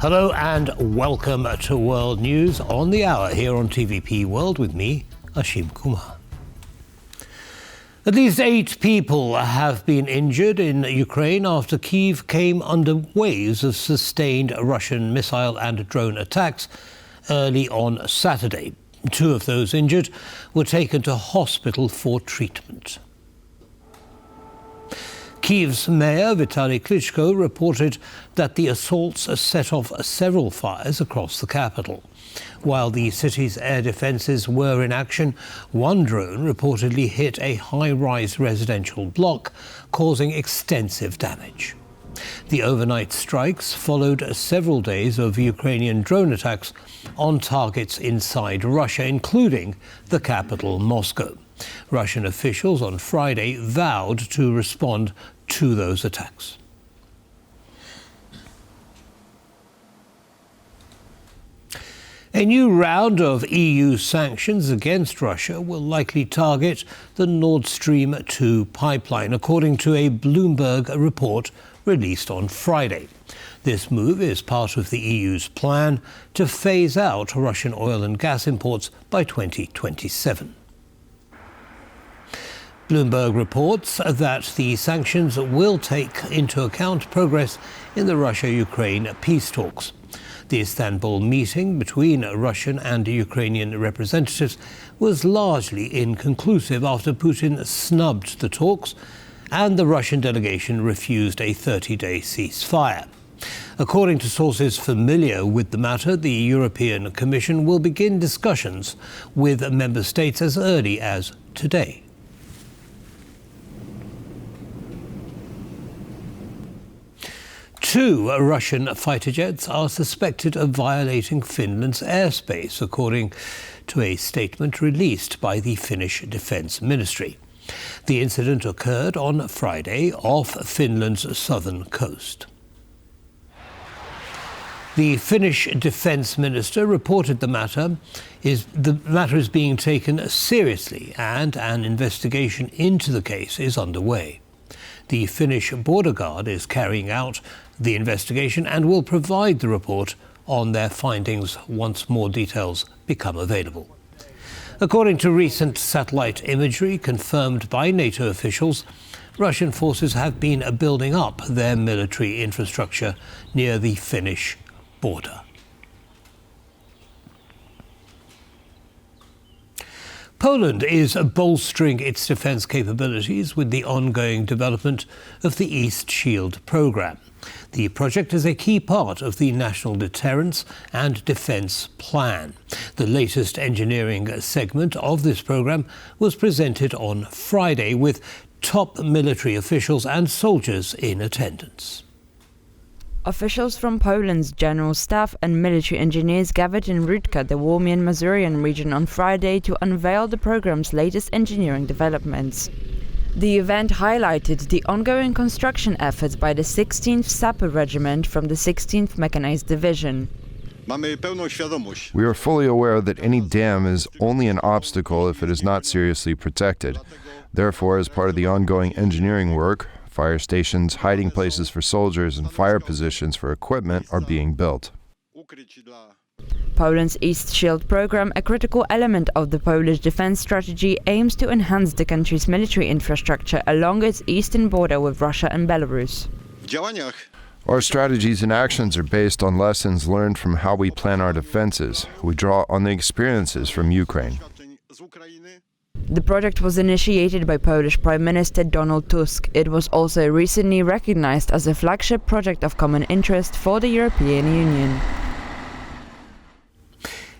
Hello and welcome to World News on the Hour here on TVP World with me, Ashim Kumar. At least 8 people have been injured in Ukraine after Kyiv came under waves of sustained Russian missile and drone attacks early on Saturday. 2 of those injured were taken to hospital for treatment. Kyiv's mayor, Vitaly Klitschko, reported that the assaults set off several fires across the capital. While the city's air defences were in action, one drone reportedly hit a high-rise residential block, causing extensive damage. The overnight strikes followed several days of Ukrainian drone attacks on targets inside Russia, including the capital, Moscow. Russian officials on Friday vowed to respond to those attacks. A new round of EU sanctions against Russia will likely target the Nord Stream 2 pipeline, according to a Bloomberg report released on Friday. This move is part of the EU's plan to phase out Russian oil and gas imports by 2027. Bloomberg reports that the sanctions will take into account progress in the Russia-Ukraine peace talks. The Istanbul meeting between Russian and Ukrainian representatives was largely inconclusive after Putin snubbed the talks and the Russian delegation refused a 30-day ceasefire. According to sources familiar with the matter, the European Commission will begin discussions with member states as early as today. Two Russian fighter jets are suspected of violating Finland's airspace, according to a statement released by the Finnish Defense Ministry. The incident occurred on Friday off Finland's southern coast. The Finnish Defense Minister reported the matter is being taken seriously and an investigation into the case is underway. The Finnish border guard is carrying out the investigation and will provide the report on their findings once more details become available. According to recent satellite imagery confirmed by NATO officials, Russian forces have been building up their military infrastructure near the Finnish border. Poland is bolstering its defence capabilities with the ongoing development of the East Shield programme. The project is a key part of the National Deterrence and Defence Plan. The latest engineering segment of this programme was presented on Friday with top military officials and soldiers in attendance. Officials from Poland's General Staff and military engineers gathered in Rudka, the Warmian-Mazurian region, on Friday to unveil the program's latest engineering developments. The event highlighted the ongoing construction efforts by the 16th Sapper Regiment from the 16th Mechanized Division. We are fully aware that any dam is only an obstacle if it is not seriously protected. Therefore, as part of the ongoing engineering work, fire stations, hiding places for soldiers, and fire positions for equipment are being built. Poland's East Shield program, a critical element of the Polish defense strategy, aims to enhance the country's military infrastructure along its eastern border with Russia and Belarus. Our strategies and actions are based on lessons learned from how we plan our defenses. We draw on the experiences from Ukraine. The project was initiated by Polish Prime Minister Donald Tusk. It was also recently recognized as a flagship project of common interest for the European Union.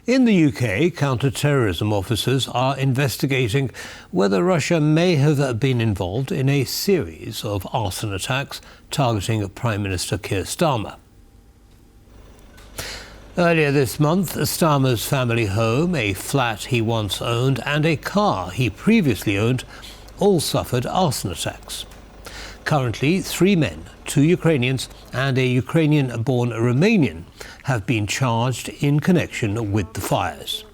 In the UK, counter-terrorism officers are investigating whether Russia may have been involved in a series of arson attacks targeting Prime Minister Keir Starmer. Earlier this month, Starmer's family home, a flat he once owned, and a car he previously owned all suffered arson attacks. Currently, 3 men, 2 Ukrainians and a Ukrainian-born Romanian have been charged in connection with the fires.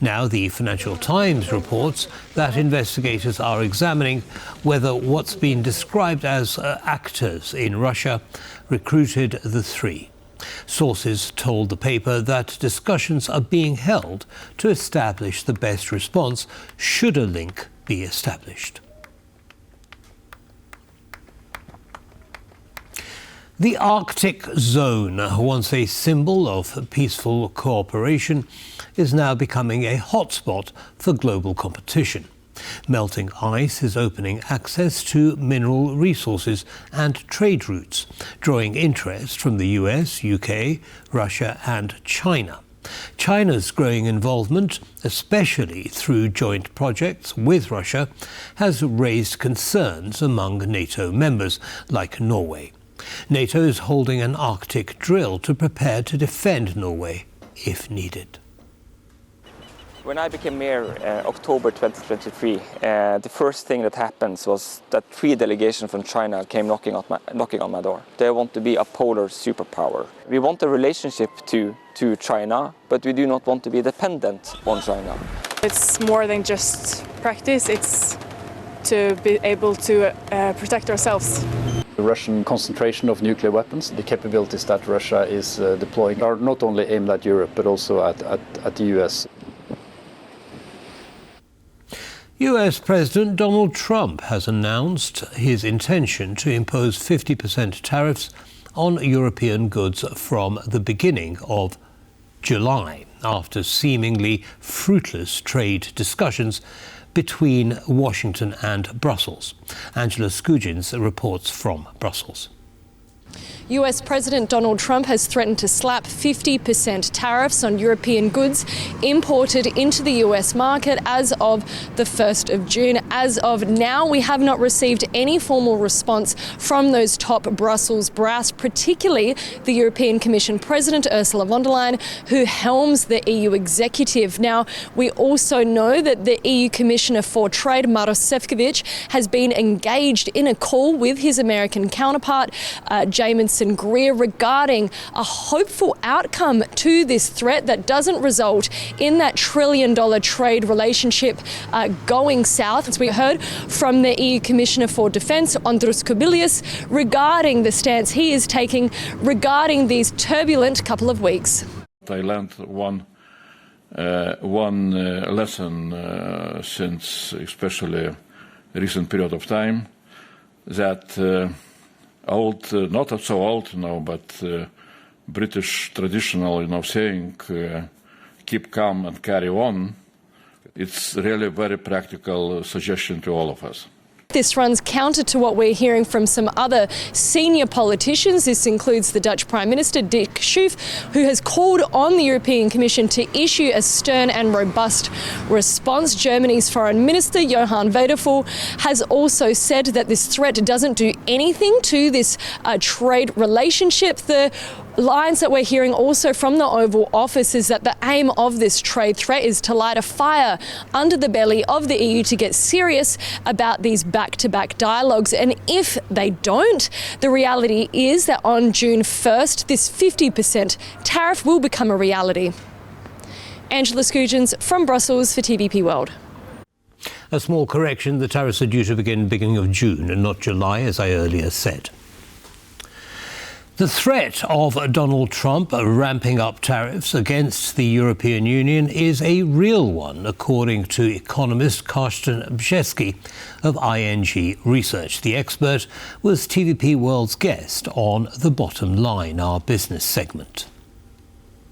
Now, the Financial Times reports that investigators are examining whether what's been described as actors in Russia recruited the 3. Sources told the paper that discussions are being held to establish the best response should a link be established. The Arctic zone, once a symbol of peaceful cooperation, is now becoming a hotspot for global competition. Melting ice is opening access to mineral resources and trade routes, drawing interest from the US, UK, Russia and China. China's growing involvement, especially through joint projects with Russia, has raised concerns among NATO members like Norway. NATO is holding an Arctic drill to prepare to defend Norway if needed. When I became mayor in October 2023, the first thing that happened was that 3 delegations from China came knocking on my door. They want to be a polar superpower. We want a relationship to China, but we do not want to be dependent on China. It's more than just practice, it's to be able to protect ourselves. The Russian concentration of nuclear weapons, the capabilities that Russia is deploying are not only aimed at Europe but also at the US. US President Donald Trump has announced his intention to impose 50% tariffs on European goods from the beginning of July, after seemingly fruitless trade discussions between Washington and Brussels. Angela Skujins reports from Brussels. US President Donald Trump has threatened to slap 50% tariffs on European goods imported into the US market as of the 1st of June. As of now, we have not received any formal response from those top Brussels brass, particularly the European Commission President Ursula von der Leyen, who helms the EU executive. Now, we also know that the EU Commissioner for Trade, Maros Šefčovič, has been engaged in a call with his American counterpart, Jamieson Greer, regarding a hopeful outcome to this threat that doesn't result in that $1 trillion trade relationship going south. As we heard from the EU Commissioner for Defense, Andrius Kubilius, regarding the stance he is taking regarding these turbulent couple of weeks. I learned one lesson since especially a recent period of time, that old, not so old now, but British traditional, saying, keep calm and carry on. It's really a very practical suggestion to all of us. This runs counter to what we're hearing from some other senior politicians. This includes the Dutch Prime Minister, Dick Schoof, who has called on the European Commission to issue a stern and robust response. Germany's Foreign Minister, Johan Wadephul, has also said that this threat doesn't do anything to this trade relationship. The lines that we're hearing also from the Oval Office is that the aim of this trade threat is to light a fire under the belly of the EU to get serious about these back-to-back dialogues. And if they don't, the reality is that on June 1st, this 50% tariff will become a reality. Angela Skujins from Brussels for TVP World. A small correction, the tariffs are due to begin beginning of June and not July, as I earlier said. The threat of Donald Trump ramping up tariffs against the European Union is a real one, according to economist Karsten Brzezski of ING Research. The expert was TVP World's guest on The Bottom Line, our business segment.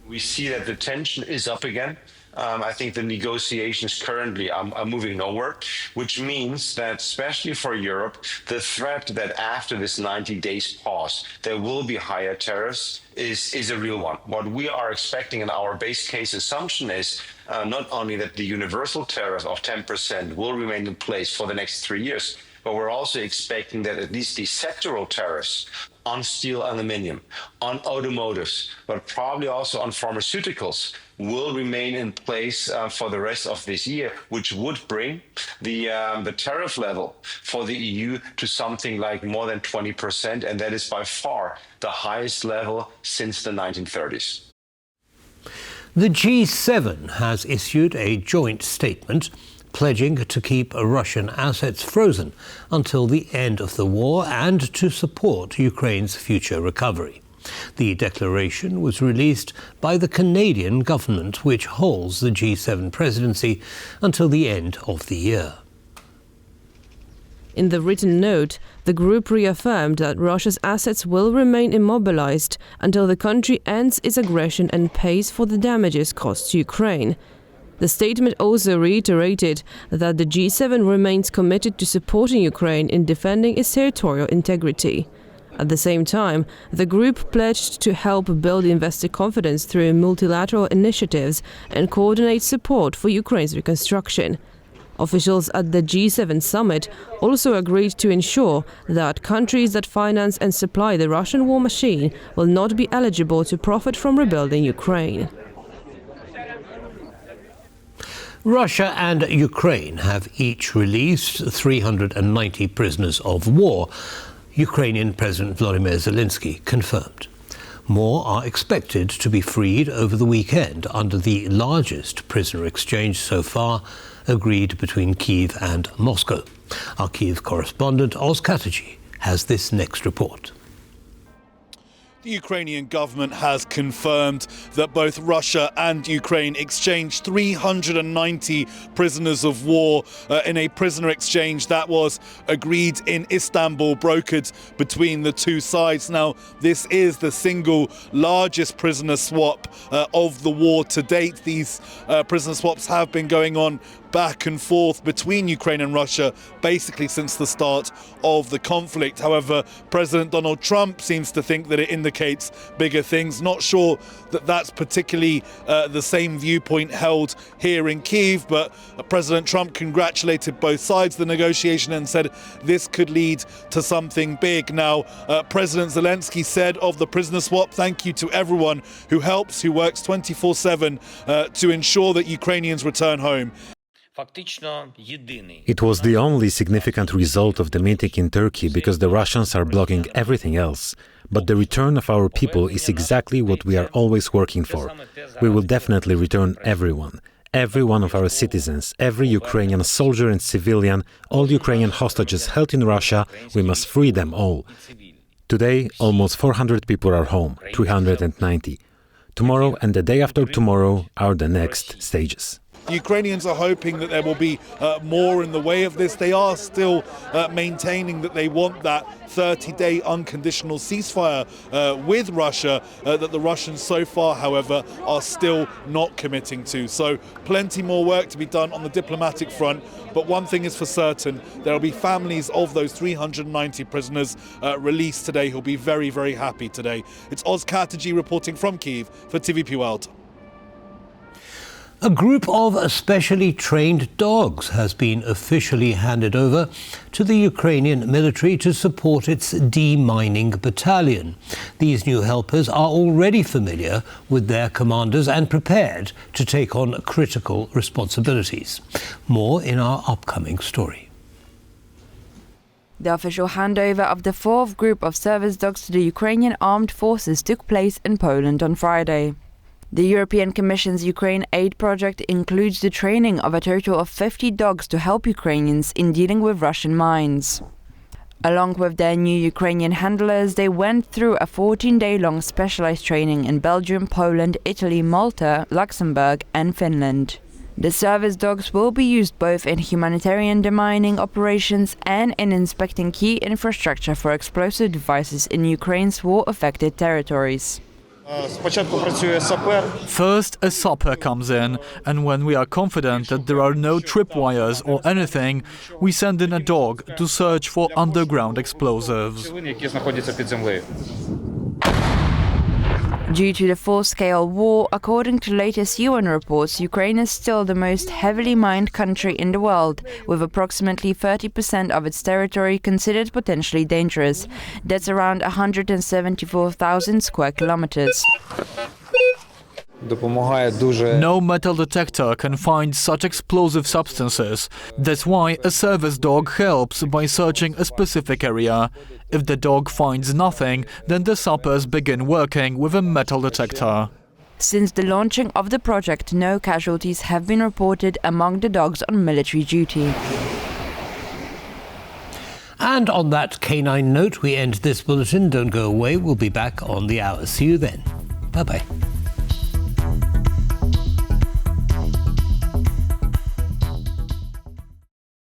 We see that the tension is up again. I think the negotiations currently are moving nowhere, which means that, especially for Europe, the threat that after this 90 days pause, there will be higher tariffs is a real one. What we are expecting in our base case assumption is not only that the universal tariff of 10% will remain in place for the next 3 years, but we're also expecting that at least the sectoral tariffs on steel, aluminium, on automotives, but probably also on pharmaceuticals will remain in place for the rest of this year, which would bring the tariff level for the EU to something like more than 20%, and that is by far the highest level since the 1930s. The G7 has issued a joint statement pledging to keep Russian assets frozen until the end of the war and to support Ukraine's future recovery. The declaration was released by the Canadian government, which holds the G7 presidency until the end of the year. In the written note, the group reaffirmed that Russia's assets will remain immobilized until the country ends its aggression and pays for the damages caused to Ukraine. The statement also reiterated that the G7 remains committed to supporting Ukraine in defending its territorial integrity. At the same time, the group pledged to help build investor confidence through multilateral initiatives and coordinate support for Ukraine's reconstruction. Officials at the G7 summit also agreed to ensure that countries that finance and supply the Russian war machine will not be eligible to profit from rebuilding Ukraine. Russia and Ukraine have each released 390 prisoners of war, Ukrainian President Volodymyr Zelensky confirmed. More are expected to be freed over the weekend under the largest prisoner exchange so far agreed between Kyiv and Moscow. Our Kyiv correspondent Oz Kataji has this next report. The Ukrainian government has confirmed that both Russia and Ukraine exchanged 390 prisoners of war in a prisoner exchange that was agreed in Istanbul, brokered between the two sides. Now, this is the single largest prisoner swap of the war to date. These prisoner swaps have been going on back and forth between Ukraine and Russia basically since the start of the conflict. However, President Donald Trump seems to think that it indicates bigger things. Not sure that that's particularly the same viewpoint held here in Kyiv, but President Trump congratulated both sides of the negotiation and said this could lead to something big. Now, President Zelensky said of the prisoner swap, "Thank you to everyone who helps, who works 24/7 to ensure that Ukrainians return home." It was the only significant result of the meeting in Turkey because the Russians are blocking everything else. But the return of our people is exactly what we are always working for. We will definitely return everyone. Every one of our citizens, every Ukrainian soldier and civilian, all Ukrainian hostages held in Russia, we must free them all. Today, almost 400 people are home, 390. Tomorrow and the day after tomorrow are the next stages. The Ukrainians are hoping that there will be more in the way of this. They are still maintaining that they want that 30-day unconditional ceasefire with Russia that the Russians so far, however, are still not committing to. So plenty more work to be done on the diplomatic front. But one thing is for certain, there will be families of those 390 prisoners released today who'll be very, very happy today. It's Oz Kataji reporting from Kyiv for TVP World. A group of specially trained dogs has been officially handed over to the Ukrainian military to support its demining battalion. These new helpers are already familiar with their commanders and prepared to take on critical responsibilities. More in our upcoming story. The official handover of the fourth group of service dogs to the Ukrainian armed forces took place in Poland on Friday. The European Commission's Ukraine Aid project includes the training of a total of 50 dogs to help Ukrainians in dealing with Russian mines. Along with their new Ukrainian handlers, they went through a 14-day-long specialized training in Belgium, Poland, Italy, Malta, Luxembourg and Finland. The service dogs will be used both in humanitarian demining operations and in inspecting key infrastructure for explosive devices in Ukraine's war-affected territories. First, a sapper comes in, and when we are confident that there are no tripwires or anything, we send in a dog to search for underground explosives. Due to the full-scale war, according to latest UN reports, Ukraine is still the most heavily mined country in the world, with approximately 30% of its territory considered potentially dangerous. That's around 174,000 square kilometers. No metal detector can find such explosive substances. That's why a service dog helps by searching a specific area. If the dog finds nothing, then the sappers begin working with a metal detector. Since the launching of the project, no casualties have been reported among the dogs on military duty. And on that canine note, we end this bulletin. Don't go away. We'll be back on the hour. See you then. Bye-bye.